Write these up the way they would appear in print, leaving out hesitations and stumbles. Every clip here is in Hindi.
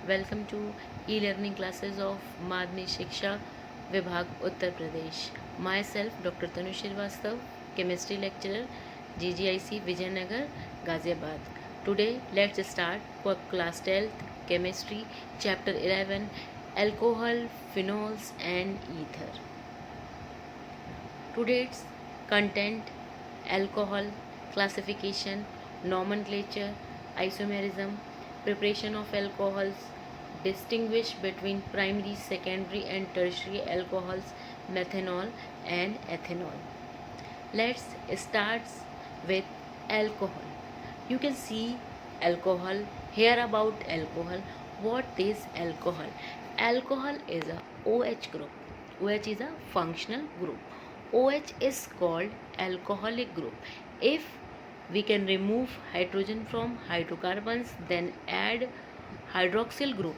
Welcome to e-learning classes of Madhni Shiksha Vibhag Uttar Pradesh. Myself Dr. Tanu Srivastava, chemistry lecturer, GGIC Vijayanagar, Ghaziabad. Today let's start for class 12th chemistry chapter 11 alcohol, phenols and ether. Today's content: alcohol, classification, nomenclature, isomerism, preparation of alcohols, distinguish between primary, secondary and tertiary alcohols, methanol and ethanol. Let's start with alcohol. You can see alcohol, hear about alcohol. What is alcohol? Alcohol is a OH group. OH is a functional group. OH is called alcoholic group. If we can remove hydrogen from hydrocarbons, then add hydroxyl group,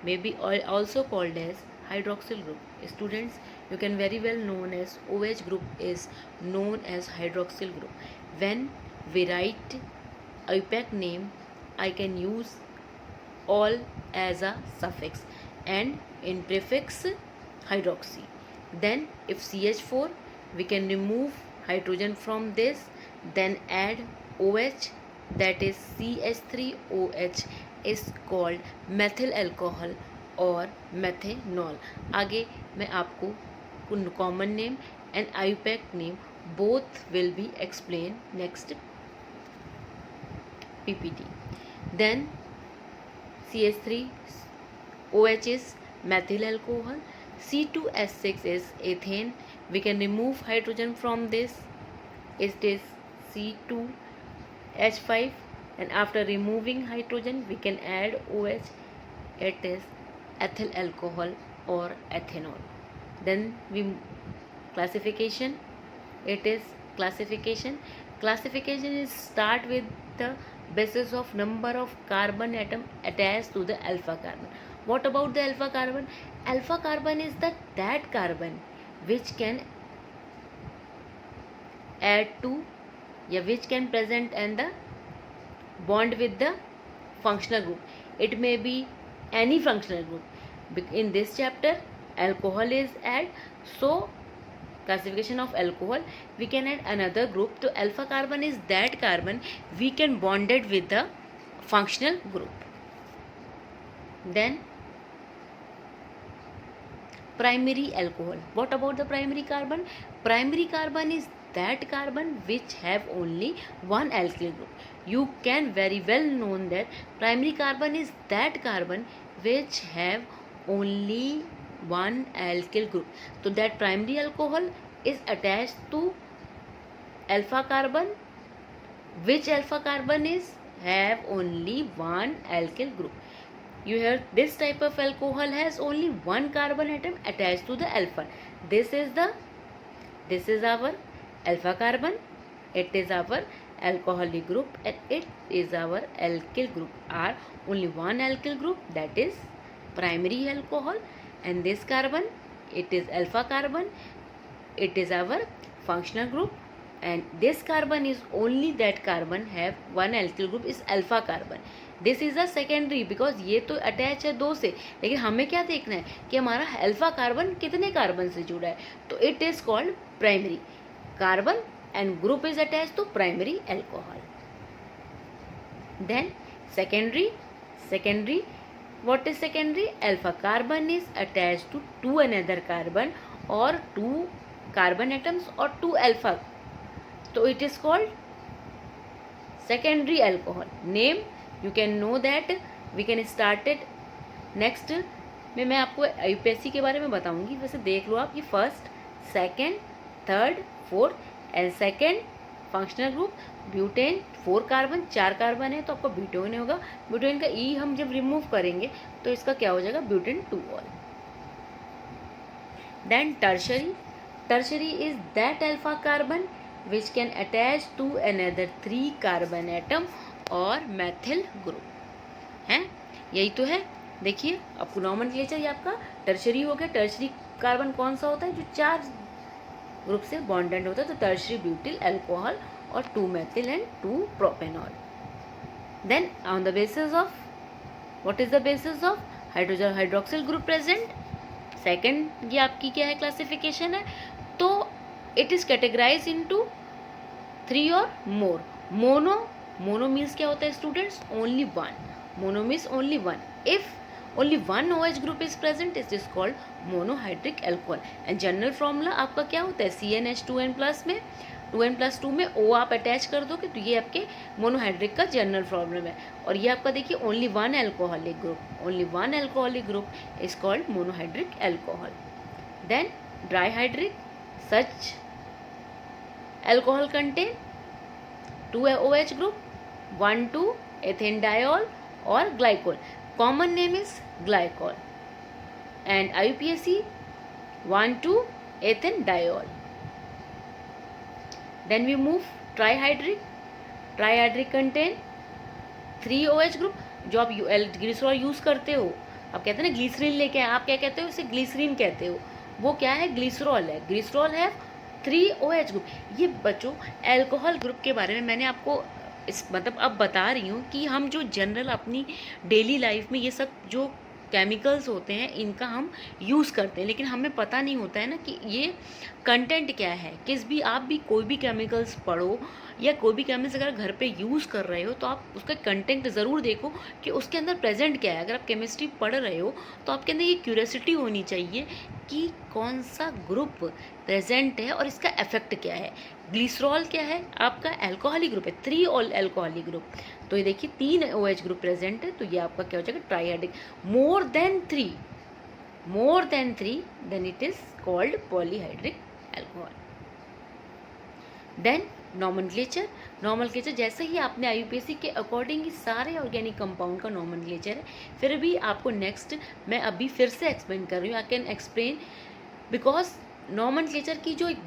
maybe also called as hydroxyl group. Students, you can very well known as OH group is known as hydroxyl group. When we write IUPAC name, I can use all as a suffix and in prefix hydroxy. Then if CH4, we can remove hydrogen from this, then add OH, that is CH3OH is called methyl alcohol और methanol. आगे मैं आपको common name and IUPAC name both will be explained next PPT. Then CH3OH is methyl alcohol, C2H6 is ethane. We can remove hydrogen from this, it is C2H5, and after removing hydrogen we can add OH, it is ethyl alcohol or ethanol. Then we classification, it is classification is start with the basis of number of carbon atom attached to the alpha carbon. What about the alpha carbon? Alpha carbon is that carbon which can add to, which can present and the bond with the functional group. It may be any functional group. In this chapter alcohol is add, so classification of alcohol, we can add another group. So alpha carbon is that carbon we can bond it with the functional group. Then primary alcohol. What about the primary carbon? Primary carbon is that carbon which have only one alkyl group. You can very well know that primary carbon is that carbon which have only one alkyl group. So that primary alcohol is attached to alpha carbon, which alpha carbon is have only one alkyl group. You hear this type of alcohol has only one carbon atom attached to the alpha. This is our alpha carbon, it is our alcoholic group, and it is our alkyl group. Are only one alkyl group, that is primary alcohol, and this carbon, it is alpha carbon, it is our functional group, and this carbon is only that carbon have one alkyl group is alpha carbon. This is a secondary, because ये तो अटैच है दो से, लेकिन हमें क्या देखना है कि हमारा अल्फा कार्बन कितने कार्बन से जुड़ा है, तो it is called primary carbon and group is attach to primary alcohol. Then secondary what is secondary? Alpha carbon is attached to two another carbon or two carbon atoms or two alpha, so it is called secondary alcohol. Name you can know that. We can start it next में मैं आपको यूपीएससी के बारे में बताऊंगी. वैसे देख लो आप, ये first, second, third, fourth and second functional group. Butane 4 carbon, 4 carbon है तो आपको ब्यूटेन होगा. ब्यूटेन का ई हम जब रिमूव करेंगे तो इसका क्या हो जाएगा, butane 2 ol. Then tertiary is that alpha carbon which can attach to another 3 carbon atom और मैथिल ग्रुप है. यही तो है. देखिए आपको नॉमेनक्लेचर ये आपका टर्शरी हो गया. टर्शरी कार्बन कौन सा होता है, जो 4 ग्रुप से बॉन्डेड होता है, तो टर्शरी ब्यूटिल अल्कोहल और 2 methyl and 2 propanol. Then on the basis of what is the basis of hydrogen hydroxyl group present. Second ये आपकी क्या है क्लासिफिकेशन है, तो इट इज कैटेगराइज इनटू 3 और मोर। मोनो मीन्स क्या होता है students, only one. Mono means only one. If only one OH group is present, it is called monohydric alcohol। and general formula आपका क्या होता है, CnH2n+ में 2n+2 में O आप अटैच कर दोगे तो ये आपके मोनोहाइड्रिक का जनरल फॉर्मूला है। और ये आपका देखिए only one alcoholic group is called monohydric alcohol. Then dihydric, such alcohol contain 2 OH group, 1,2 ethanediol और glycol. Common name is glycol and IUPAC 1,2 ethanediol। Then we move trihydrate contain 3 OH group। जो आप ग्लिसरॉल यूज करते हो, आप कहते हैं ना ग्लिसरीन लेके आए, आप क्या कहते हो उसे ग्लिसरीन कहते हो, वो क्या है ग्लिसरॉल है। ग्लिसरॉल है 3 OH ग्रुप। ये बच्चों एल्कोहल ग्रुप के बारे में मैंने आपको इस मतलब अब बता रही हूँ कि हम जो जनरल अपनी डेली लाइफ में ये सब जो केमिकल्स होते हैं इनका हम यूज़ करते हैं, लेकिन हमें पता नहीं होता है ना कि ये कंटेंट क्या है। आप भी कोई भी केमिकल्स पढ़ो या कोई भी केमिकल्स अगर घर पे यूज़ कर रहे हो तो आप उसका कंटेंट ज़रूर देखो कि उसके अंदर प्रेजेंट क्या है। अगर आप केमिस्ट्री पढ़ रहे हो तो आपके अंदर ये क्यूरियोसिटी होनी चाहिए कि कौन सा ग्रुप प्रेजेंट है और इसका इफेक्ट क्या है। ग्लिसरॉल क्या है आपका एल्कोहलिक ग्रुप है, 3 एल्कोहलिक ग्रुप। तो ये देखिए 3 OH ग्रुप प्रेजेंट है, तो ये आपका क्या हो जाएगा trihydric. More than three then it is called polyhydric alcohol. Then nomenclature जैसे ही आपने IUPAC के अकॉर्डिंग ही सारे ऑर्गेनिक कंपाउंड का नॉमेनक्लेचर है। फिर भी आपको नेक्स्ट मैं अभी फिर से एक्सप्लेन कर रही हूँ, I can explain because nomenclature की जो एक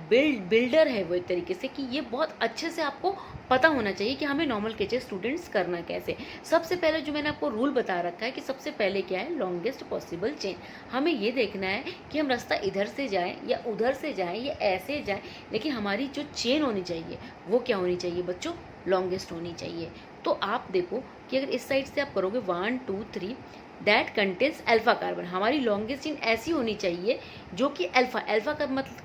बिल्डर है वो एक तरीके से कि ये बहुत अच्छे से आपको पता होना चाहिए कि हमें नॉमेनक्लेचर स्टूडेंट्स करना कैसे। सबसे पहले जो मैंने आपको रूल बता रखा है कि सबसे पहले क्या है लॉन्गेस्ट पॉसिबल चेन। हमें ये देखना है कि हम रास्ता इधर से जाएं या उधर से जाएं या ऐसे जाएं, लेकिन हमारी जो चेन होनी चाहिए वो क्या होनी चाहिए बच्चों, लॉन्गेस्ट होनी चाहिए। तो आप देखो कि अगर इस साइड से आप करोगे 1 2 3 दैट कंटेन्स अल्फा कार्बन, हमारी लॉन्गेस्ट चेन ऐसी होनी चाहिए जो कि अल्फा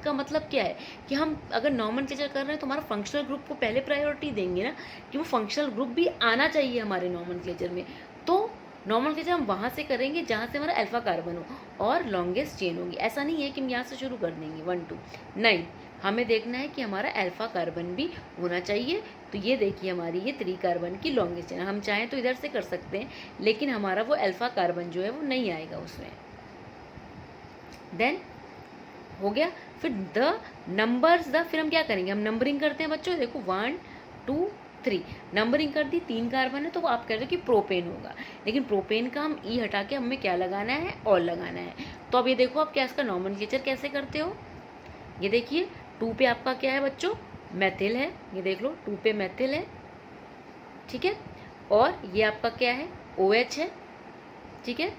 का मतलब क्या है कि हम अगर नॉमेनक्लेचर कर रहे हैं तो हमारा फंक्शनल ग्रुप को पहले प्रायोरिटी देंगे ना, कि वो फंक्शनल ग्रुप भी आना चाहिए हमारे नॉमेनक्लेचर में। तो नॉमेनक्लेचर हम वहाँ से करेंगे जहाँ से हमारा अल्फा कार्बन हो और लॉन्गेस्ट चेन होगी। ऐसा नहीं है कि हम यहाँ से शुरू कर देंगे 1 2, नहीं, हमें देखना है कि हमारा अल्फा कार्बन भी होना चाहिए। तो ये देखिए हमारी ये 3 कार्बन की लॉन्गेस्ट चेन, हम चाहें तो इधर से कर सकते हैं लेकिन हमारा वो अल्फा कार्बन जो है वो नहीं आएगा उसमें। देन हो गया, फिर फिर हम क्या करेंगे, हम नंबरिंग करते हैं बच्चों। देखो 1 2 3 नंबरिंग कर दी, 3 कार्बन है तो आप कह रहे हो कि प्रोपेन होगा, लेकिन प्रोपेन का हम ई हटा के हमें क्या लगाना है, ऑल लगाना है। तो अब ये देखो आप क्या इसका नॉमेनक्लेचर कैसे करते हो। ये देखिए 2 पे आपका क्या है बच्चों, मैथिल है, ये देख लो 2 पे मैथिल है, ठीक है, और ये आपका क्या है OH है, ठीक है।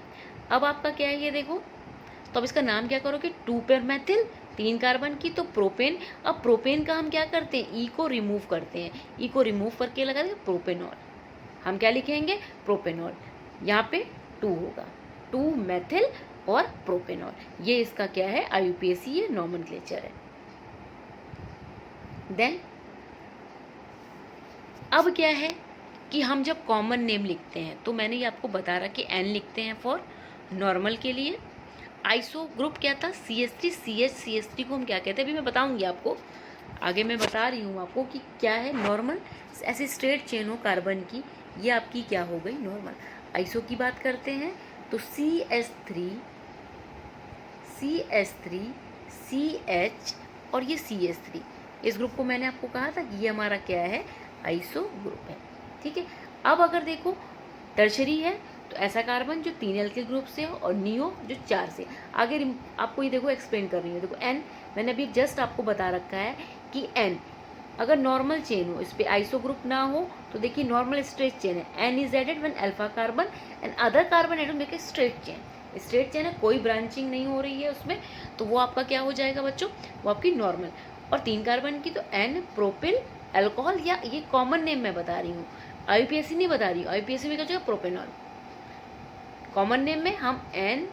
अब आपका क्या है ये देखो, तो अब इसका नाम क्या करोगे, 2 पे मैथिल 3 कार्बन की तो प्रोपेन। अब प्रोपेन का हम क्या करते हैं, ई को रिमूव करते हैं, ई को रिमूव करके लगा देंगे प्रोपेनॉल। हम क्या लिखेंगे, प्रोपेनॉल, यहाँ पे 2 होगा, 2 मैथिल और प्रोपेनॉल। ये इसका क्या है IUPAC ये नॉमेनक्लेचर है। देन अब क्या है कि हम जब कॉमन नेम लिखते हैं तो मैंने ये आपको बता रहा कि N लिखते हैं फॉर नॉर्मल के लिए। आइसो ग्रुप क्या था, CH3 CH3 को हम क्या कहते हैं अभी मैं बताऊंगी आपको, आगे मैं बता रही हूँ आपको कि क्या है नॉर्मल। ऐसे स्ट्रेट चेन हो कार्बन की, ये आपकी क्या हो गई नॉर्मल। आइसो की बात करते हैं तो CH3 CH और ये CH3, इस ग्रुप को मैंने आपको कहा था कि ये हमारा क्या है आइसो ग्रुप है, ठीक है। अब अगर देखो टर्शरी है तो ऐसा कार्बन जो 3 एल्किल ग्रुप से हो और नियो जो 4 से। आगे आपको ये देखो एक्सप्लेन कर रही हूँ, देखो N मैंने अभी जस्ट आपको बता रखा है कि N अगर नॉर्मल चेन हो, इस पर आइसो ग्रुप ना हो तो देखिए नॉर्मल स्ट्रेट चेन है, N is added when alpha carbon and other carbon added make a straight chain. Straight chain है, कोई ब्रांचिंग नहीं हो रही है उसमें, तो वो आपका क्या हो जाएगा बच्चों, वो आपकी नॉर्मल। और 3 कार्बन की तो N प्रोपिल अल्कोहल, या ये कॉमन नेम मैं बता रही हूँ, IUPAC नहीं बता रही हूँ, IUPAC में क्या हो जाएगा प्रोपेनॉल। कॉमन नेम में हम एन,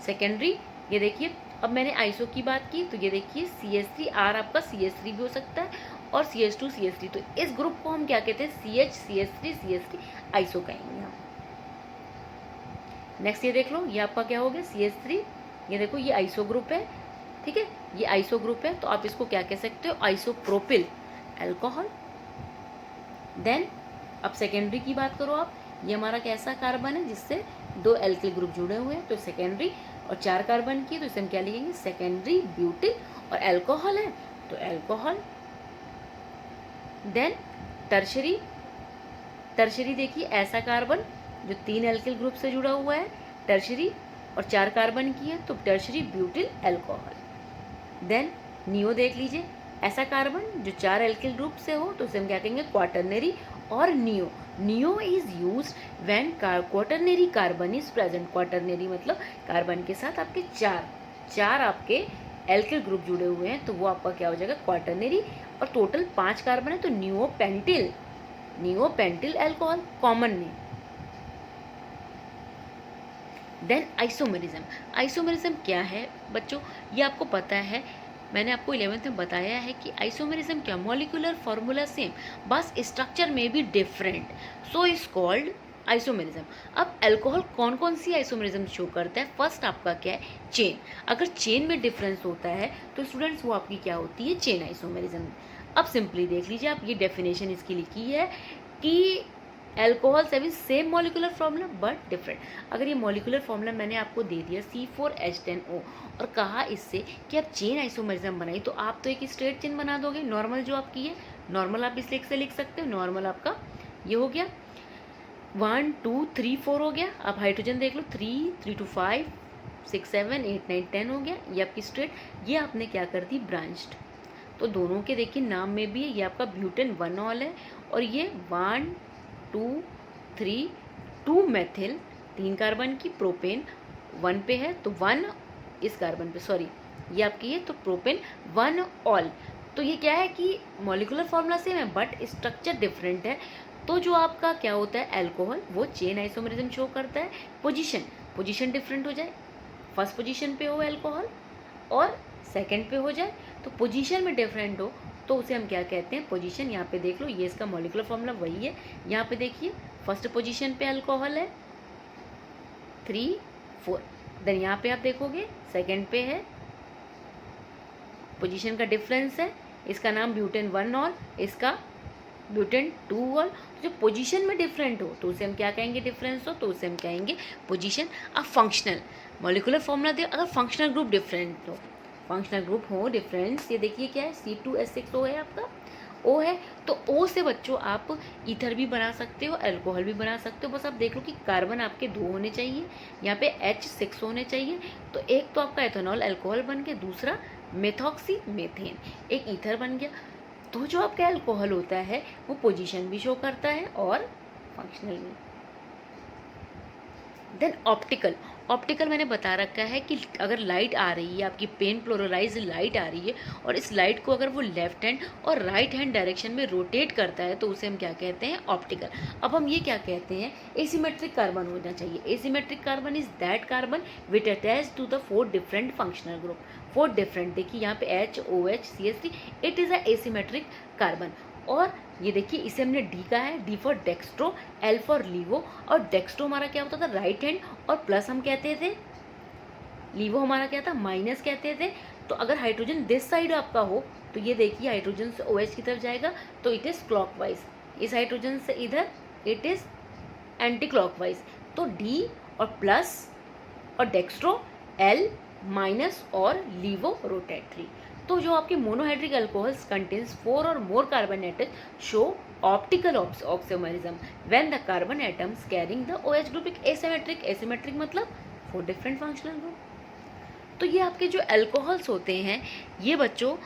सेकेंडरी, ये देखिए अब मैंने आइसो की बात की तो ये देखिए CH3 R आपका CH3 भी हो सकता है और CH2 CH3, तो इस ग्रुप को हम क्या कहते हैं CH CH3 CH3 आइसो कहेंगे हम। नेक्स्ट ये देख लो, ये आपका क्या हो गया CH3, ये देखो ये आइसो ग्रुप है, ठीक है, ये आइसो ग्रुप है तो आप इसको क्या कह सकते हो आइसोप्रोपिल अल्कोहल। देन अब सेकेंडरी की बात करो आप, ये हमारा कैसा कार्बन है जिससे 2 एल्किल ग्रुप जुड़े हुए हैं तो सेकेंडरी, और 4 कार्बन की तो इसे हम क्या लिखेंगे सेकेंडरी ब्यूटिल, और अल्कोहल है तो अल्कोहल। देन टर्शरी, टर्शरी देखिए ऐसा कार्बन जो 3 एल्किल ग्रुप से जुड़ा हुआ है टर्शरी, और 4 कार्बन की है तो tertiary butyl alcohol. Then neo देख लीजिए, ऐसा कार्बन जो 4 एल्किल ग्रुप से हो तो उसे हम क्या कहेंगे क्वाटरनरी और neo. Neo is use when quaternary carbon is present, quaternary मतलब कार्बन के साथ आपके चार आपके एल्किल ग्रुप जुड़े हुए हैं तो वो आपका क्या हो जाएगा क्वाटरनरी, और टोटल 5 कार्बन है तो neopentyl, neopentyl alcohol common name. Then isomerism, isomerism क्या है बच्चों, ये आपको पता है, मैंने आपको 11th में बताया है कि आइसोमेरिज्म क्या, मॉलिक्यूलर फॉर्मूला सेम बस स्ट्रक्चर में भी different, so is called isomerism. अब अल्कोहल कौन कौन सी आइसोमेरिज्म शो करता है, फर्स्ट आपका क्या है चेन, अगर चेन में डिफरेंस होता है तो स्टूडेंट्स वो आपकी क्या होती है चेन आइसोमेरिज्म। अब सिंपली देख लीजिए आप, ये डेफिनेशन इसकी लिखी है कि alcohol having same molecular formula but different. अगर ये मॉलिक्यूलर फॉर्मूला मैंने आपको दे दिया C4H10O और कहा इससे कि आप चेन आइसोमेरिज्म बनाई तो आप तो एक स्ट्रेट चेन बना दोगे, नॉर्मल जो आपकी है, नॉर्मल आप इसलिए से लिख सकते हो, नॉर्मल आपका ये हो गया 1 2 3 4 हो गया। अब हाइड्रोजन देख लो 3 3 to 5 6 7 8 9 10 हो गया, ये आपकी स्ट्रेट, ये आपने क्या कर दी ब्रांच्ड, तो दोनों के देखिए नाम में भी है, ये आपका ब्यूटेन 1 ऑल है और ये 1 2 3 2 मेथिल, 3 कार्बन की, प्रोपेन 1 पे है तो 1 इस कार्बन पे, सॉरी ये आपकी है तो प्रोपेन 1 ऑल। तो ये क्या है कि मॉलिक्यूलर फॉर्मूला सेम है बट स्ट्रक्चर डिफरेंट है, तो जो आपका क्या होता है अल्कोहल वो चेन आइसोमेरिज्म शो करता है। पोजीशन डिफरेंट हो जाए, फर्स्ट पोजीशन पे हो अल्कोहल और सेकंड पे हो जाए, तो पोजीशन में डिफरेंट हो तो उसे हम क्या कहते हैं पोजीशन। यहाँ पे देख लो ये इसका मॉलिक्यूलर फॉर्मूला वही है, यहाँ पे देखिए फर्स्ट पोजीशन पे अल्कोहल है 3 4, देन यहाँ पे आप देखोगे सेकंड पे है, पोजीशन का डिफरेंस है, इसका नाम ब्यूटेन 1 ऑल, इसका ब्यूटेन 2 ऑल। जो पोजीशन में डिफरेंट हो तो उसे हम क्या कहेंगे, डिफरेंस हो तो उसे हम कहेंगे पोजीशन। अब फंक्शनल मॉलिक्यूलर फॉर्मूला दे, अगर फंक्शनल ग्रुप डिफरेंट हो, फंक्शनल ग्रुप हो डिफरेंस, ये देखिए क्या है C2H6O है आपका, O है तो O से बच्चों आप ईथर भी बना सकते हो, अल्कोहल भी बना सकते हो, बस आप देख लो कि कार्बन आपके 2 होने चाहिए, यहाँ पे H6 होने चाहिए, तो एक तो आपका एथेनॉल अल्कोहल बन गया, दूसरा मेथॉक्सी मेथेन एक ईथर बन गया। तो जो आपका अल्कोहल होता है वो पोजीशन भी शो करता है और फंक्शनल भी। देन ऑप्टिकल मैंने बता रखा है कि अगर लाइट आ रही है आपकी पेन फ्लोरोलाइज लाइट आ रही है और इस लाइट को अगर वो लेफ्ट हैंड और राइट हैंड डायरेक्शन में रोटेट करता है तो उसे हम क्या कहते हैं ऑप्टिकल। अब हम ये क्या कहते हैं एसीमेट्रिक कार्बन होना चाहिए। Asymmetric carbon is that carbon which attach to the 4 different functional group, 4 different, देखिए यहाँ पे HOH CH3, it is a asymmetric carbon. और ये देखिए इसे हमने डी का है, D for dextro, L for laevo, और डेक्स्ट्रो हमारा क्या होता था राइट हैंड और प्लस हम कहते थे, लीवो हमारा क्या था माइनस कहते थे। तो अगर हाइड्रोजन दिस साइड आपका हो तो ये देखिए हाइड्रोजन से OH की तरफ जाएगा तो इट इज़ क्लॉकवाइज, इस हाइड्रोजन से इधर इट इज़ एंटी क्लॉकवाइज। तो डी और प्लस और डेक्स्ट्रो, एल माइनस और लीवो रोटेटरी। तो जो आपके मोनोहाइड्रिक अल्कोहल्स कंटेन्स 4 और more carbon atoms show optical isomerism when the carbon atoms carrying the OH group. एक एसिमेट्रिक मतलब 4 डिफरेंट फंक्शनल ग्रुप। तो ये आपके जो अल्कोहल्स होते हैं ये बच्चों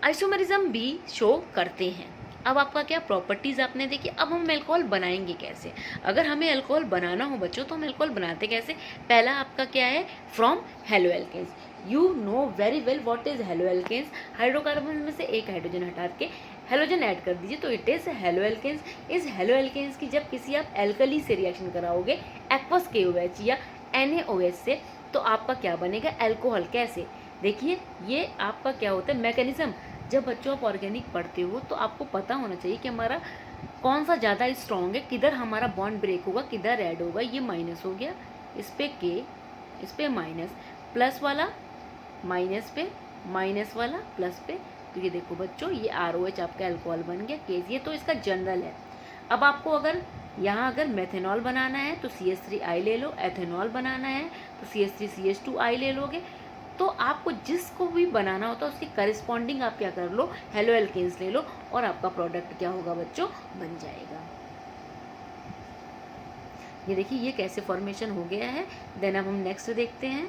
आइसोमेरिज्म भी शो करते हैं। अब आपका क्या प्रॉपर्टीज़ आपने देखी। अब हम अल्कोहल बनाएंगे कैसे। अगर हमें अल्कोहल बनाना हो बच्चों तो हम अल्कोहल बनाते कैसे। पहला आपका क्या है from haloalkanes. You know very well what is haloalkanes. Hydrocarbon में से एक हाइड्रोजन हटा के हेलोजन ऐड कर दीजिए, तो इट इज़ हेलो एल्केन्स। इस हेलो एल्केन्स की जब किसी आप एल्कली से रिएक्शन कराओगे एक्वस KOH या NaOH से, तो आपका क्या बनेगा, अल्कोहल। कैसे, देखिए ये आपका क्या होता है मैकेनिज्म। जब बच्चों आप ऑर्गेनिक पढ़ते हो तो आपको पता होना चाहिए कि हमारा कौन सा ज़्यादा स्ट्रॉन्ग है, किधर हमारा बॉन्ड ब्रेक होगा, किधर ऐड होगा। ये माइनस हो गया, इस पे K, इस पे माइनस, प्लस वाला माइनस पे, माइनस वाला प्लस पे। तो ये देखो बच्चों, ये ROH आपका अल्कोहल बन गया केस। ये तो इसका जनरल है। अब आपको अगर यहाँ अगर मेथेनॉल बनाना है तो CH3I ले लो, एथेनॉल बनाना है तो CH3CH2I ले लोगे। तो आपको जिसको भी बनाना होता है उसके करस्पॉन्डिंग आप क्या कर लो, हेलो एल्केन्स ले लो, और आपका प्रोडक्ट क्या होगा बच्चों, बन जाएगा। ये देखिए ये कैसे फॉर्मेशन हो गया है। देन अब हम नेक्स्ट देखते हैं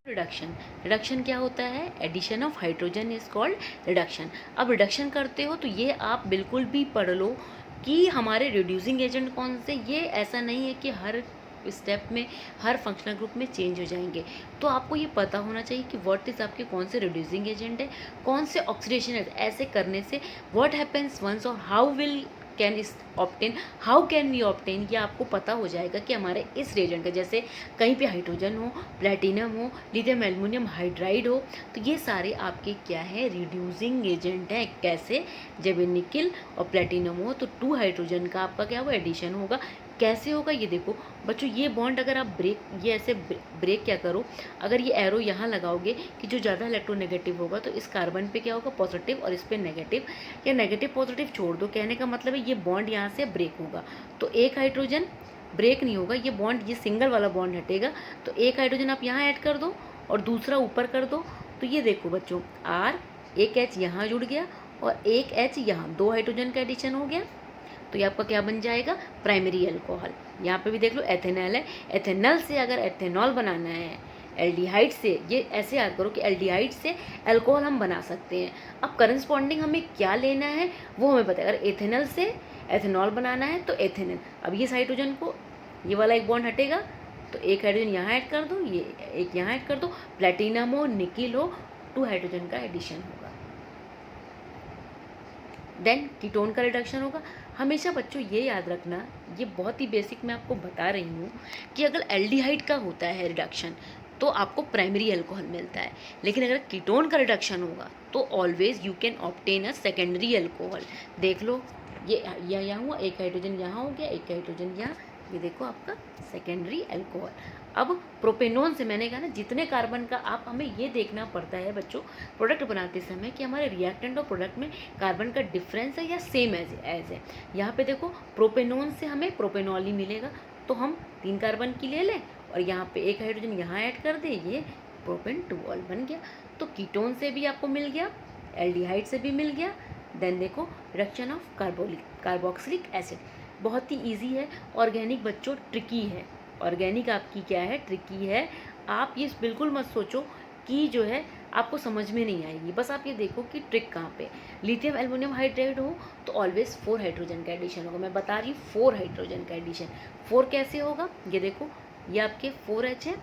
रिडक्शन। रिडक्शन क्या होता है, addition of hydrogen is called reduction. अब रिडक्शन करते हो तो ये आप बिल्कुल भी पढ़ लो कि हमारे रिड्यूसिंग एजेंट कौन से। ये ऐसा नहीं है कि हर स्टेप में हर फंक्शनल ग्रुप में चेंज हो जाएंगे। तो आपको ये पता होना चाहिए कि व्हाट इज आपके कौन से रिड्यूसिंग एजेंट है, कौन से ऑक्सीडेशन है। ऐसे करने से व्हाट हैपेंस वंस और how will can obtain, how can we obtain, ये आपको पता हो जाएगा कि हमारे इस रिएजेंट का, जैसे कहीं पे हाइड्रोजन हो, प्लेटिनम हो, लिथियम एल्युमिनियम हाइड्राइड हो, तो ये सारे आपके क्या है, रिड्यूसिंग एजेंट हैं। कैसे, जब ये निकल और प्लेटिनम हो तो 2 हाइड्रोजन का आपका क्या होगा, एडिशन होगा। कैसे होगा, ये देखो बच्चों, ये बॉन्ड अगर आप ब्रेक, ये ऐसे ब्रेक क्या करो, अगर ये एरो यहाँ लगाओगे कि जो ज़्यादा इलेक्ट्रोनेगेटिव होगा तो इस कार्बन पे क्या होगा, पॉजिटिव, और इस पे नेगेटिव, या नेगेटिव पॉजिटिव छोड़ दो। कहने का मतलब है ये बॉन्ड यहाँ से ब्रेक होगा, तो एक हाइड्रोजन ब्रेक नहीं होगा, ये बॉन्ड, ये सिंगल वाला बॉन्ड हटेगा। तो एक हाइड्रोजन आप यहाँ ऐड कर दो और दूसरा ऊपर कर दो। तो ये देखो बच्चों, R, एक H यहाँ जुड़ गया और एक H यहाँ, 2 हाइड्रोजन का एडिशन हो गया। तो ये आपका क्या बन जाएगा, प्राइमरी अल्कोहल। यहाँ पे भी देख लो एथेनॉल है, एथेनॉल से अगर एथेनॉल बनाना है एल्डिहाइड से, ये ऐसे याद करो कि एल्डिहाइड से अल्कोहल हम बना सकते हैं। अब करस्पॉन्डिंग हमें क्या लेना है वो हमें पता है। अगर एथेनॉल से एथेनॉल बनाना है तो एथेनॉल, अब ये हाइड्रोजन को, ये वाला एक बॉन्ड हटेगा तो एक हाइड्रोजन यहाँ ऐड कर दो, ये एक यहाँ ऐड कर दो, प्लेटिनम हो, निकिल हो, 2 हाइड्रोजन का एडिशन होगा। देन कीटोन का रिडक्शन होगा। हमेशा बच्चों ये याद रखना, ये बहुत ही बेसिक मैं आपको बता रही हूँ कि अगर एल्डिहाइड का होता है रिडक्शन तो आपको प्राइमरी अल्कोहल मिलता है, लेकिन अगर कीटोन का रिडक्शन होगा तो always you can obtain a secondary alcohol. देख लो ये यहाँ हुआ, एक हाइड्रोजन यहाँ हो गया, एक हाइड्रोजन यहाँ, ये देखो आपका सेकेंडरी अल्कोहल। अब प्रोपेनोन से मैंने कहा ना, जितने कार्बन का आप, हमें ये देखना पड़ता है बच्चों प्रोडक्ट बनाते समय कि हमारे रिएक्टेंट और प्रोडक्ट में कार्बन का डिफरेंस है या सेम एज है। यहाँ पे देखो प्रोपेनोन से हमें प्रोपेनॉल ही मिलेगा, तो हम 3 कार्बन की ले लें और यहाँ पे एक हाइड्रोजन यहाँ ऐड कर दे, ये प्रोपेन 2ऑल बन गया। तो कीटोन से भी आपको मिल गया, एल्डिहाइड से भी मिल गया। देन देखो रिडक्शन ऑफ कार्बोक्सिलिक एसिड, बहुत ही ईजी है। ऑर्गेनिक बच्चों ट्रिकी है, ऑर्गेनिक आपकी क्या है, ट्रिकी है। आप ये बिल्कुल मत सोचो कि जो है आपको समझ में नहीं आएगी, बस आप ये देखो कि ट्रिक कहाँ पे। लिथियम एल्युमिनियम हाइड्राइड हो तो ऑलवेज 4 हाइड्रोजन का एडिशन होगा। मैं बता रही हूँ 4 हाइड्रोजन का एडिशन। 4 कैसे होगा, ये देखो ये आपके 4H है।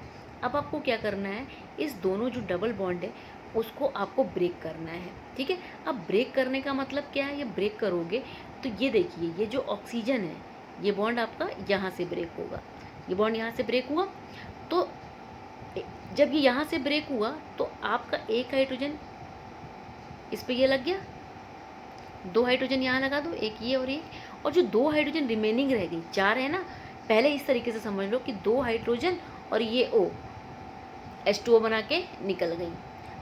अब आपको क्या करना है, इस दोनों जो डबल बॉन्ड है उसको आपको ब्रेक करना है, ठीक है। अब ब्रेक करने का मतलब क्या है, ये ब्रेक करोगे तो ये देखिए, ये जो ऑक्सीजन है ये बॉन्ड आपका यहाँ से ब्रेक होगा, ये बॉन्ड यहाँ से ब्रेक हुआ। तो जब ये यहाँ से ब्रेक हुआ तो आपका एक हाइड्रोजन इस पे ये लग गया, 2 हाइड्रोजन यहाँ लगा दो, एक ये और एक, और जो 2 हाइड्रोजन रिमेनिंग रह गई, 4 है ना। पहले इस तरीके से समझ लो कि 2 हाइड्रोजन और ये O, H2O बना के निकल गई।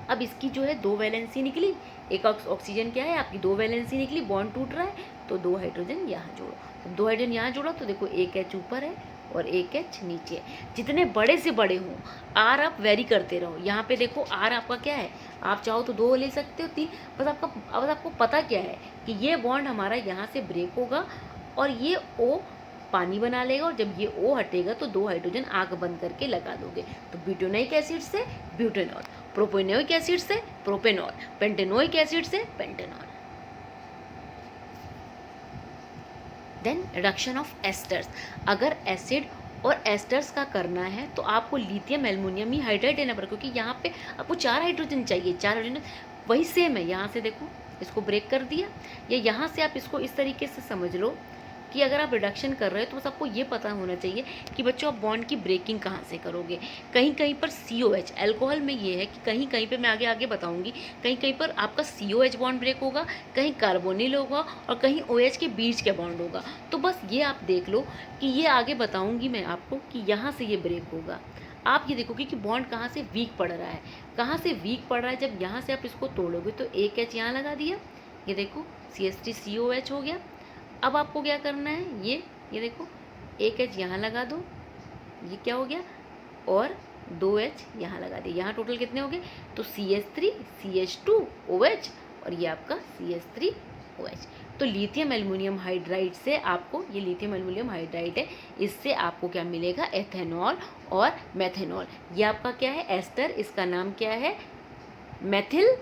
अब इसकी जो है 2 वैलेंसी निकली, एक ऑक्सीजन क्या है आपकी 2 वैलेंसी निकली, बॉन्ड टूट रहा है तो 2 हाइड्रोजन यहाँ जोड़ो। तो 2 हाइड्रोजन यहाँ जोड़ो तो देखो एक H ऊपर है और एक H नीचे है। जितने बड़े से बड़े हों R आप वेरी करते रहो। यहाँ पे देखो R आपका क्या है, आप चाहो तो 2 ले सकते हो, 3, बस आपको पता क्या है कि ये बॉन्ड हमारा यहाँ से ब्रेक होगा और ये O पानी बना लेगा, और जब ये O हटेगा तो 2 हाइड्रोजन आँख बंद करके लगा दोगे। तो ब्यूटेनोइक एसिड से ब्यूटेनॉल, प्रोपेनोइक एसिड से प्रोपेनॉल, पेंटेनोइक एसिड से pentanol. Then reduction of esters. अगर एसिड और एस्टर्स का करना है तो आपको लिथियम एल्युमिनियम ही हाइड्राइड देना पड़ेगा, क्योंकि यहाँ पे आपको 4 हाइड्रोजन चाहिए, 4 हाइड्रोजन वही सेम है। यहाँ से देखो इसको ब्रेक कर दिया। या यहाँ से आप इसको इस तरीके से समझ लो कि अगर आप रिडक्शन कर रहे हो तो बस आपको ये पता होना चाहिए कि बच्चों आप बॉन्ड की ब्रेकिंग कहाँ से करोगे। कहीं कहीं पर COH अल्कोहल में ये है कि कहीं कहीं पे मैं आगे आगे बताऊंगी, कहीं कहीं पर आपका COH बॉन्ड ब्रेक होगा, कहीं कार्बोनिल होगा और कहीं OH के बीच का बॉन्ड होगा। तो बस ये आप देख लो कि ये आगे बताऊंगी मैं आपको कि यहाँ से ये ब्रेक होगा। आप ये देखोगे कि बॉन्ड कहाँ से वीक पड़ रहा है, कहाँ से वीक पड़ रहा है। जब यहाँ से आप इसको तोड़ोगे तो एक H यहाँ लगा दिया, ये देखो CH3COH हो गया। अब आपको क्या करना है, ये देखो एक H यहाँ लगा दो, ये क्या हो गया, और 2H यहाँ लगा दिए। यहाँ टोटल कितने हो गए, तो CH3 CH2 OH और ये आपका CH3 OH। तो लिथियम एल्युमिनियम हाइड्राइड से आपको, ये लिथियम एल्युमिनियम हाइड्राइड है, इससे आपको क्या मिलेगा, एथेनॉल और मेथेनॉल। ये आपका क्या है, एस्टर, इसका नाम क्या है, मेथिल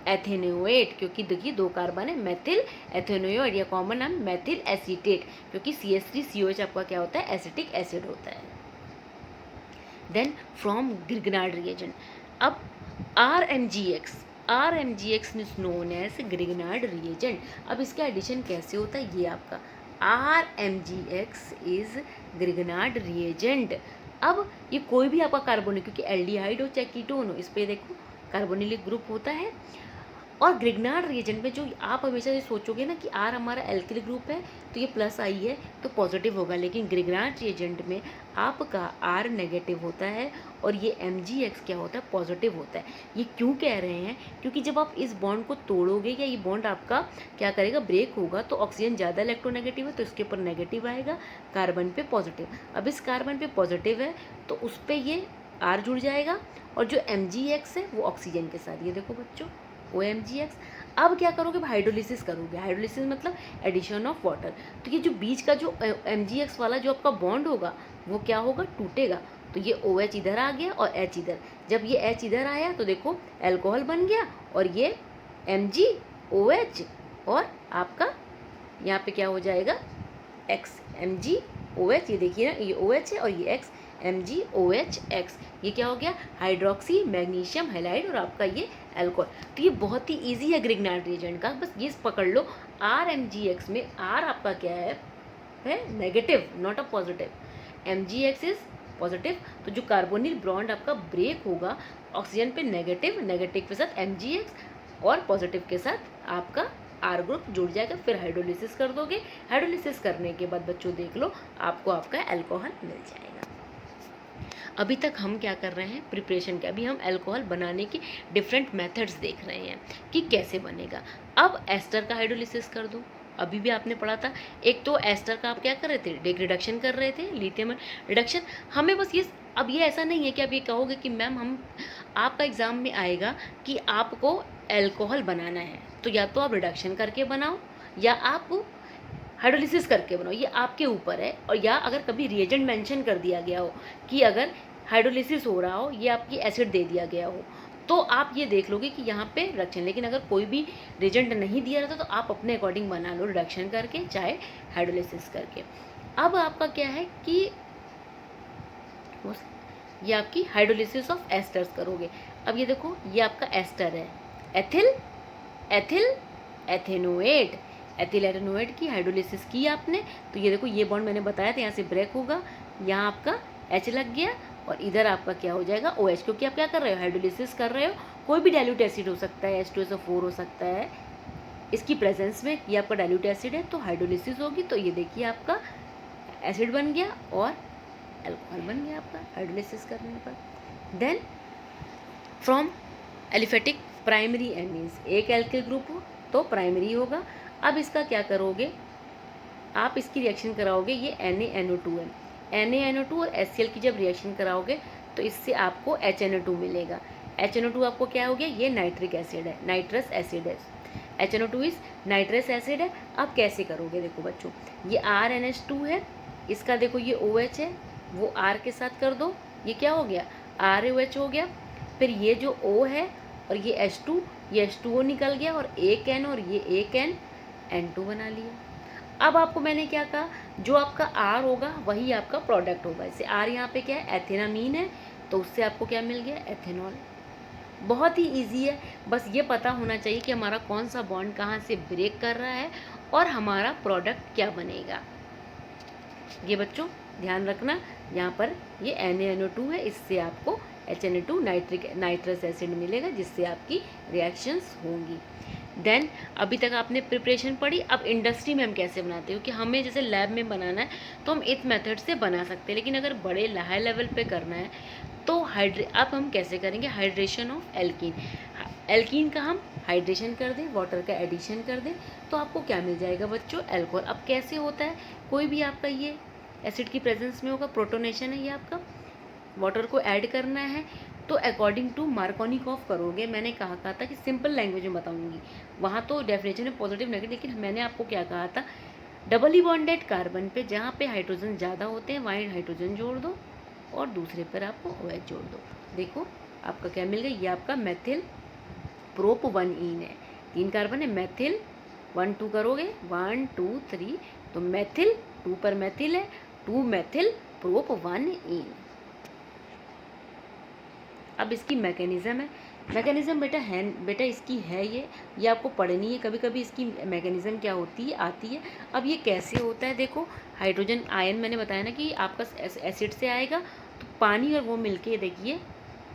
एथेनोएट, क्योंकि देखिए 2 कार्बन है, मेथिल एथेनोएट, या कॉमन नाम मेथिल एसीटेट, क्योंकि CH3COH आपका क्या होता है, एसिटिक एसिड होता है। देन फ्रॉम ग्रिग्नार्ड रिएजेंट, अब RMGX is known as Grignard reagent. अब इसका एडिशन कैसे होता है, ये आपका RMGX इज ग्रिग्नार्ड रिएजेंट। अब ये कोई भी आपका कार्बोनिल, क्योंकि एल्डिहाइड हो चाहे कीटोन हो, इस पे देखो कार्बोनिलिक ग्रुप होता है। और ग्रिग्नार्ड रिएजेंट में जो आप हमेशा ये सोचोगे ना कि R हमारा एल्किल ग्रुप है तो ये प्लस आई है तो पॉजिटिव होगा, लेकिन ग्रिग्नार्ड रिएजेंट में आपका R नेगेटिव होता है और ये MgX क्या होता है, पॉजिटिव होता है। ये क्यों कह रहे हैं, क्योंकि जब आप इस बॉन्ड को तोड़ोगे या ये बॉन्ड आपका क्या करेगा, ब्रेक होगा, तो ऑक्सीजन ज़्यादा इलेक्ट्रोनेगेटिव है तो इसके ऊपर नेगेटिव आएगा, कार्बन पे पॉजिटिव। अब इस कार्बन पे पॉजिटिव है तो उस पर ये R जुड़ जाएगा और जो MgX है वो ऑक्सीजन के साथ, ये देखो बच्चों OMGX। अब क्या करोगे, हाइड्रोलिसिस करोगे। हाइड्रोलिसिस मतलब एडिशन ऑफ वाटर। तो ये जो बीच का जो MgX वाला जो आपका बॉन्ड होगा वो क्या होगा, टूटेगा। तो ये OH इधर आ गया और H इधर। जब ये H इधर आया तो देखो अल्कोहल बन गया और ये MgOH और आपका यहाँ पे क्या हो जाएगा, X MgOH। ये देखिए ना, ये OH है और ये X MgOHX। ये क्या हो गया, हाइड्रोक्सी मैग्नीशियम हैलाइड और आपका ये अल्कोहल। तो ये बहुत ही इजी है ग्रिग्नार्ड रिएजेंट का, बस ये पकड़ लो। RMGX में R आपका क्या है negative, not a positive. MgX is positive. तो जो कार्बोनिल बॉन्ड आपका ब्रेक होगा ऑक्सीजन पे नेगेटिव, नेगेटिव के साथ MgX और पॉजिटिव के साथ आपका R ग्रुप जुड़ जाएगा। फिर हाइड्रोलिसिस कर दोगे। हाइड्रोलिसिस करने के बाद बच्चों देख लो आपको आपका अल्कोहल मिल जाएगा। अभी तक हम क्या कर रहे हैं, प्रिपरेशन के। अभी हम अल्कोहल बनाने की डिफरेंट मेथड्स देख रहे हैं कि कैसे बनेगा। अब एस्टर का हाइड्रोलिसिस कर दो, अभी भी आपने पढ़ा था। एक तो एस्टर का आप क्या कर रहे थे, रिडक्शन कर रहे थे, लिथियम रिडक्शन। हमें बस ये, अब ये ऐसा नहीं है कि आप ये कहोगे कि मैम हम, आपका एग्जाम में आएगा कि आपको अल्कोहल बनाना है तो या तो आप रिडक्शन करके बनाओ या आप हाइड्रोलिसिस करके बनाओ, ये आपके ऊपर है। और या अगर कभी रिएजेंट मेंशन कर दिया गया हो कि अगर हाइड्रोलिसिस हो रहा हो, ये आपकी एसिड दे दिया गया हो, तो आप ये देख लोगे कि यहाँ पे रिडक्शन। लेकिन अगर कोई भी रिएजेंट नहीं दिया रहता तो आप अपने अकॉर्डिंग बना लो, रिडक्शन करके चाहे हाइड्रोलिसिस करके। अब आपका क्या है कि ये आपकी हाइड्रोलिसिस ऑफ एस्टर्स करोगे। अब ये देखो ये आपका एस्टर है, एथेनोएट एथिल एथेनोएट की हाइड्रोलिसिस की आपने, तो ये देखो ये बॉन्ड मैंने बताया था यहाँ से ब्रेक होगा, यहाँ आपका H लग गया और इधर आपका क्या हो जाएगा OH, क्योंकि आप क्या कर रहे हो, हाइड्रोलिसिस कर रहे हो। कोई भी डाइल्यूट एसिड हो सकता है, H2SO4 हो सकता है, इसकी प्रेजेंस में ये आपका डाइल्यूट एसिड है तो हाइड्रोलिसिस होगी। तो ये देखिए आपका एसिड बन गया और अल्कोहल बन गया आपका हाइड्रोलिसिस करने पर। Then from aliphatic primary amines, एक एल्किल ग्रुप हो तो प्राइमरी होगा। अब इसका क्या करोगे, आप इसकी रिएक्शन कराओगे, ये NaNO2 है, NaNO2 और HCl की जब रिएक्शन कराओगे तो इससे आपको HNO2 मिलेगा। HNO2 आपको क्या हो गया, ये नाइट्रिक एसिड है, नाइट्रस एसिड है। HNO2 इज नाइट्रस एसिड है। अब कैसे करोगे, देखो बच्चों ये RNH2 है, इसका देखो ये OH है, वो R के साथ कर दो, ये क्या हो गया ROH हो गया। फिर ये जो O है और ये H2, ये H2O निकल गया और एक N और ये एक N, N2 बना लिया। अब आपको मैंने क्या कहा, जो आपका R होगा वही आपका प्रोडक्ट होगा। जैसे R यहाँ पे क्या है, एथेनामीन है, तो उससे आपको क्या मिल गया, एथेनॉल। बहुत ही ईजी है, बस ये पता होना चाहिए कि हमारा कौन सा बॉन्ड कहाँ से ब्रेक कर रहा है और हमारा प्रोडक्ट क्या बनेगा। ये बच्चों ध्यान रखना, यहाँ पर ये NaNO2 है, इससे आपको HNO2 नाइट्रस एसिड मिलेगा, जिससे आपकी रिएक्शंस होंगी। देन अभी तक आपने प्रिपरेशन पढ़ी। अब इंडस्ट्री में हम कैसे बनाते हो, कि हमें जैसे लैब में बनाना है तो हम इस मेथड से बना सकते हैं, लेकिन अगर बड़े हाई लेवल पे करना है तो अब हम कैसे करेंगे, हाइड्रेशन ऑफ एल्कीन। एल्कीन का हम हाइड्रेशन कर दें, वाटर का एडिशन कर दें, तो आपको क्या मिल जाएगा बच्चों, अल्कोहल। अब कैसे होता है, कोई भी आपका ये एसिड की प्रेजेंस में होगा, प्रोटोनेशन है ये आपका, वाटर को ऐड करना है, तो अकॉर्डिंग टू मार्कोनिकॉफ करोगे। मैंने कहा था कि सिंपल लैंग्वेज में बताऊंगी, वहाँ तो डेफिनेशन में पॉजिटिव नेगेटिव, लेकिन मैंने आपको क्या कहा था, डबली बॉन्डेड कार्बन पे जहाँ पे हाइड्रोजन ज़्यादा होते हैं वहीं हाइड्रोजन जोड़ दो और दूसरे पर आपको OH जोड़ दो। देखो आपका क्या मिल गया, ये आपका मेथिल प्रोप 1ene है, 3 कार्बन है, मेथिल 1 2 करोगे 1 2 3, तो मेथिल 2 पर मेथिल है, 2 मेथिल प्रोप 1ene। अब इसकी मैकेनिज़्म है, मैकेनिज़्म बेटा इसकी है ये आपको पढ़नी है। कभी कभी इसकी मैकेनिज़्म क्या होती है आती है। अब ये कैसे होता है, देखो हाइड्रोजन आयन मैंने बताया ना कि आपका एसिड से आएगा, तो पानी और वो मिलके देखिए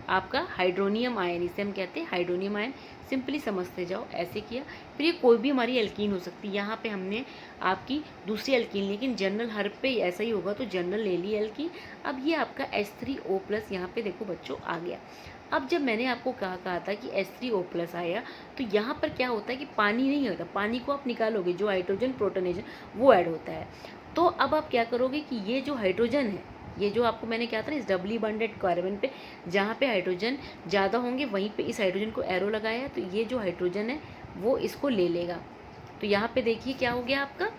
आपका हाइड्रोनियम आयन, इसे हम कहते हैं हाइड्रोनियम आयन। सिंपली समझते जाओ, ऐसे किया। फिर ये कोई भी हमारी एल्कीन हो सकती है, यहाँ पे हमने आपकी दूसरी एल्कीन, लेकिन जनरल हर पे ऐसा ही होगा तो जनरल ले ली एल्कीन। अब ये आपका H3O+ यहाँ पे देखो बच्चों आ गया। अब जब मैंने आपको कहा था कि H3O+ आया, तो यहाँ पर क्या होता है कि पानी नहीं होता, पानी को आप निकालोगे, जो हाइड्रोजन प्रोटोनेशन वो ऐड होता है। तो अब आप क्या करोगे कि ये जो हाइड्रोजन है, ये जो आपको मैंने क्या था ना, इस डबली बॉन्डेड कार्बन पे जहाँ पे हाइड्रोजन ज़्यादा होंगे वहीं पे इस हाइड्रोजन को एरो लगाया, तो ये जो हाइड्रोजन है वो इसको ले लेगा। तो यहाँ पे देखिए क्या हो गया आपका,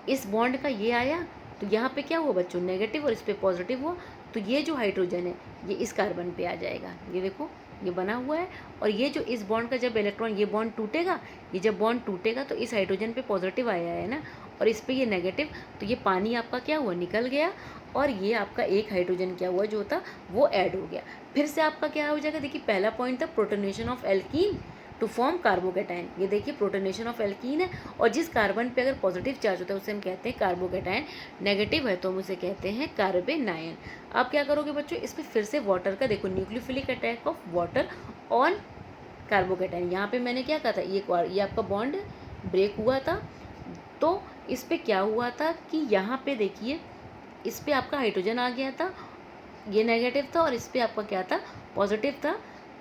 इस बॉन्ड का ये आया, तो यहाँ पे क्या हुआ बच्चों, नेगेटिव, और इस पर पॉजिटिव हुआ, तो ये जो हाइड्रोजन है ये इस कार्बन पे आ जाएगा। ये देखो ये बना हुआ है, और ये जो इस बॉन्ड का जब इलेक्ट्रॉन, ये बॉन्ड टूटेगा, ये जब बॉन्ड टूटेगा तो इस हाइड्रोजन पे पॉजिटिव आया है ना, और इस पे ये नेगेटिव, तो ये पानी आपका क्या हुआ, निकल गया, और ये आपका एक हाइड्रोजन क्या हुआ जो था वो ऐड हो गया। फिर से आपका क्या हो जाएगा, देखिए पहला पॉइंट था protonation of alkene to form carbocation. ये देखिए प्रोटोनेशन ऑफ एल्कीन है, और जिस कार्बन पे अगर पॉजिटिव चार्ज होता है उसे हम कहते हैं कार्बोकैटायन, नेगेटिव है तो हम उसे कहते हैं कार्बेनायन। अब क्या करोगे बच्चों, इस पर फिर से वाटर का देखो, nucleophilic attack of water on carbocation. यहाँ पे मैंने क्या कहा था, ये आपका बॉन्ड ब्रेक हुआ था, तो इस पर क्या हुआ था कि यहाँ पे देखिए इस पर आपका हाइड्रोजन आ गया था, ये नेगेटिव था, और इस पर आपका क्या था, पॉजिटिव था।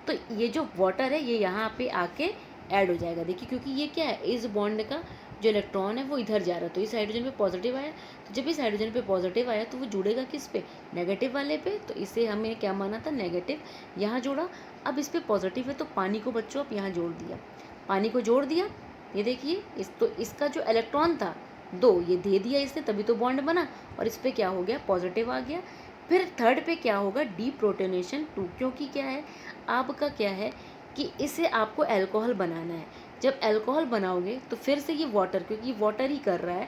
तो ये जो वाटर है ये यहाँ पे आके ऐड हो जाएगा। देखिए क्योंकि ये क्या है, इस बॉन्ड का जो इलेक्ट्रॉन है वो इधर जा रहा है, तो इस हाइड्रोजन पे पॉजिटिव आया, तो जब इस हाइड्रोजन पे पॉजिटिव आया तो वो जुड़ेगा किस पे, नेगेटिव वाले पे, तो इसे हमें क्या माना था, नेगेटिव, यहाँ जोड़ा। अब इस पर पॉजिटिव है तो पानी को बच्चों आप यहाँ जोड़ दिया, पानी को जोड़ दिया, ये देखिए तो इसका जो इलेक्ट्रॉन था 2 ये दे दिया इसने, तभी तो बॉन्ड बना, और इस पर क्या हो गया, पॉजिटिव आ गया। फिर थर्ड पे क्या होगा, डीप्रोटोनेशन 2, क्योंकि क्या है आपका क्या है कि इसे आपको अल्कोहल बनाना है। जब अल्कोहल बनाओगे तो फिर से ये वाटर, क्योंकि वाटर ही कर रहा है,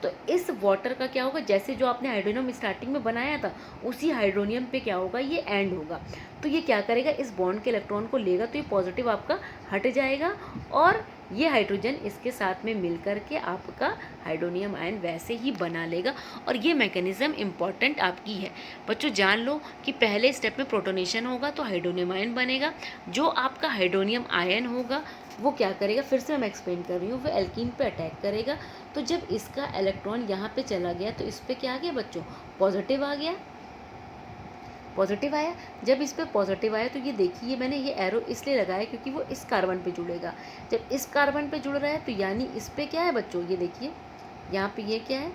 तो इस वाटर का क्या होगा, जैसे जो आपने हाइड्रोनियम स्टार्टिंग में बनाया था उसी हाइड्रोनियम पे क्या होगा, ये एंड होगा, तो ये क्या करेगा, इस बॉन्ड के इलेक्ट्रॉन को लेगा, तो ये पॉजिटिव आपका हट जाएगा, और ये हाइड्रोजन इसके साथ में मिल करके आपका हाइड्रोनियम आयन वैसे ही बना लेगा। और ये मैकेनिज्म इम्पॉर्टेंट आपकी है बच्चों, जान लो कि पहले स्टेप में प्रोटोनेशन होगा तो हाइड्रोनियम आयन बनेगा, जो आपका हाइड्रोनियम आयन होगा वो क्या करेगा, फिर से मैं एक्सप्लेन कर रही हूँ, वो एल्कीन पे अटैक करेगा, तो जब इसका इलेक्ट्रॉन यहाँ पे चला गया तो इस पर क्या आ गया बच्चों, पॉजिटिव आ गया, पॉजिटिव आया। जब इस पर पॉजिटिव आया तो ये देखिए मैंने ये एरो इसलिए लगाया क्योंकि वो इस कार्बन पे जुड़ेगा, जब इस कार्बन पे जुड़ रहा है तो यानी इस पर क्या है बच्चों, ये देखिए यहाँ पे ये क्या है,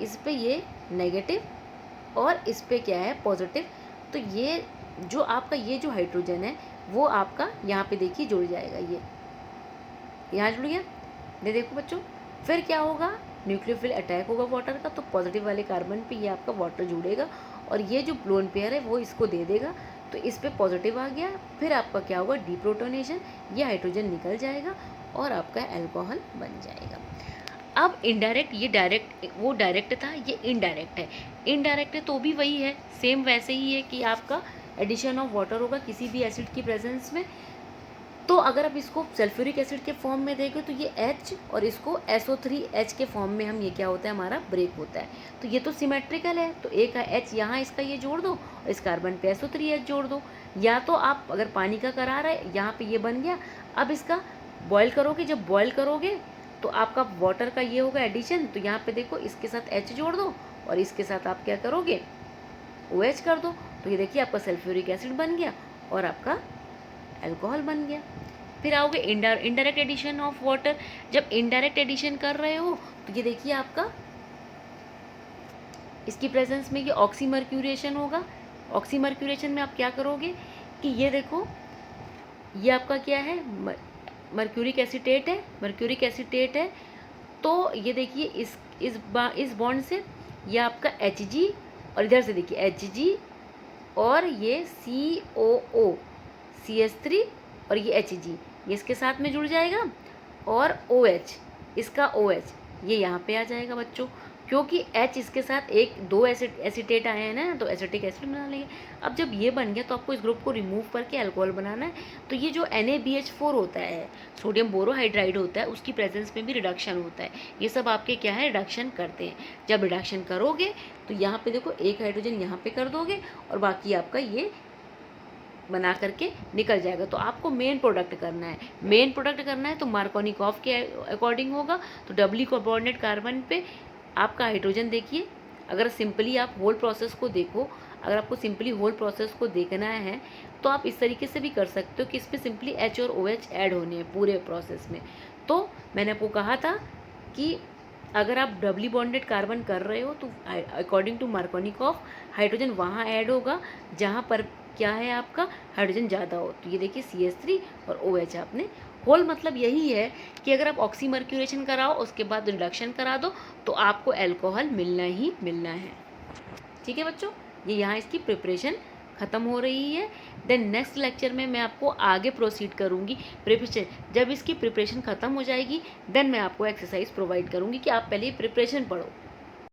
इस पर ये नेगेटिव और इस पर क्या है पॉजिटिव, तो ये जो आपका ये जो हाइड्रोजन है वो आपका यहाँ पे देखिए जुड़ जाएगा, ये यहाँ जुड़ गया। देखो बच्चों फिर क्या होगा, न्यूक्लियोफिल अटैक होगा वाटर का, तो पॉजिटिव वाले कार्बन पे ये आपका वाटर जुड़ेगा, और ये जो लोन पेयर है वो इसको दे देगा, तो इस पे पॉजिटिव आ गया। फिर आपका क्या होगा, डीप्रोटोनेशन, ये हाइड्रोजन निकल जाएगा और आपका अल्कोहल बन जाएगा। अब इनडायरेक्ट, ये डायरेक्ट, वो डायरेक्ट था, ये इनडायरेक्ट है। इनडायरेक्ट है तो भी वही है, सेम वैसे ही है कि आपका एडिशन ऑफ वाटर होगा किसी भी एसिड की प्रेजेंस में। तो अगर आप इसको सल्फ्यूरिक एसिड के फॉर्म में देखें तो ये H और इसको SO3H के फॉर्म में हम ये क्या होता है हमारा ब्रेक होता है। तो ये तो सिमेट्रिकल है, तो एक H यहाँ इसका ये जोड़ दो और इस कार्बन पे SO3H जोड़ दो। या तो आप अगर पानी का करार है यहाँ पे ये बन गया, अब इसका बॉयल करोगे, जब बॉयल करोगे तो आपका वाटर का ये होगा एडिशन, तो यहाँ पे देखो इसके साथ H जोड़ दो और इसके साथ आप क्या करोगे OH कर दो, तो ये देखिए आपका सल्फ्यूरिक एसिड बन गया और आपका अल्कोहल बन गया। फिर आओगे इनडायरेक्ट एडिशन ऑफ वाटर। जब इनडायरेक्ट एडिशन कर रहे हो तो ये देखिए आपका इसकी प्रेजेंस में ये ऑक्सीमर्क्यूरेशन होगा। ऑक्सीमर्क्यूरेशन में आप क्या करोगे कि ये देखो ये आपका क्या है मर्क्यूरिक एसीटेट है, मर्क्यूरिक एसीटेट है। तो ये देखिए इस बॉन्ड से ये आपका Hg और इधर से देखिए Hg और ये COO CH3 और ये Hg ये इसके साथ में जुड़ जाएगा और OH इसका OH ये यहाँ पे आ जाएगा बच्चों, क्योंकि H इसके साथ एक दो एसिटेट आए हैं ना, तो एसिटिक एसिड बना लेंगे। अब जब ये बन गया तो आपको इस ग्रुप को रिमूव करके अल्कोहल बनाना है। तो ये जो NaBH4 होता है, सोडियम बोरोहाइड्राइड होता है, उसकी प्रेजेंस में भी रिडक्शन होता है। ये सब आपके क्या है रिडक्शन करते हैं। जब रिडक्शन करोगे तो यहाँ पे देखो एक हाइड्रोजन यहाँ पे कर दोगे और बाकी आपका ये बना करके निकल जाएगा। तो आपको मेन प्रोडक्ट करना है, मेन प्रोडक्ट करना है तो मार्कोनिकॉफ के अकॉर्डिंग होगा। तो डबली कोऑर्डिनेट कार्बन पे आपका हाइड्रोजन देखिए, अगर सिंपली आप होल प्रोसेस को देखो, अगर आपको सिंपली होल प्रोसेस को देखना है तो आप इस तरीके से भी कर सकते हो कि इसमें सिंपली H और OH ऐड होने हैं पूरे प्रोसेस में। तो मैंने आपको कहा था कि अगर आप डबली बॉन्डेड कार्बन कर रहे हो तो अकॉर्डिंग टू मार्कोनिकॉफ हाइड्रोजन वहाँ ऐड होगा जहाँ पर क्या है आपका हाइड्रोजन ज़्यादा हो। तो ये देखिए CH3 और OH आपने होल मतलब यही है कि अगर आप ऑक्सीमर्क्यूरेशन कराओ उसके बाद रिडक्शन करा दो तो आपको अल्कोहल मिलना ही मिलना है। ठीक है बच्चों, ये यहाँ इसकी प्रिपरेशन ख़त्म हो रही है। देन नेक्स्ट लेक्चर में मैं आपको आगे प्रोसीड करूँगी प्रिपरेशन। जब इसकी प्रिपरेशन ख़त्म हो जाएगी देन मैं आपको एक्सरसाइज प्रोवाइड करूँगी कि आप पहले प्रिपरेशन पढ़ो।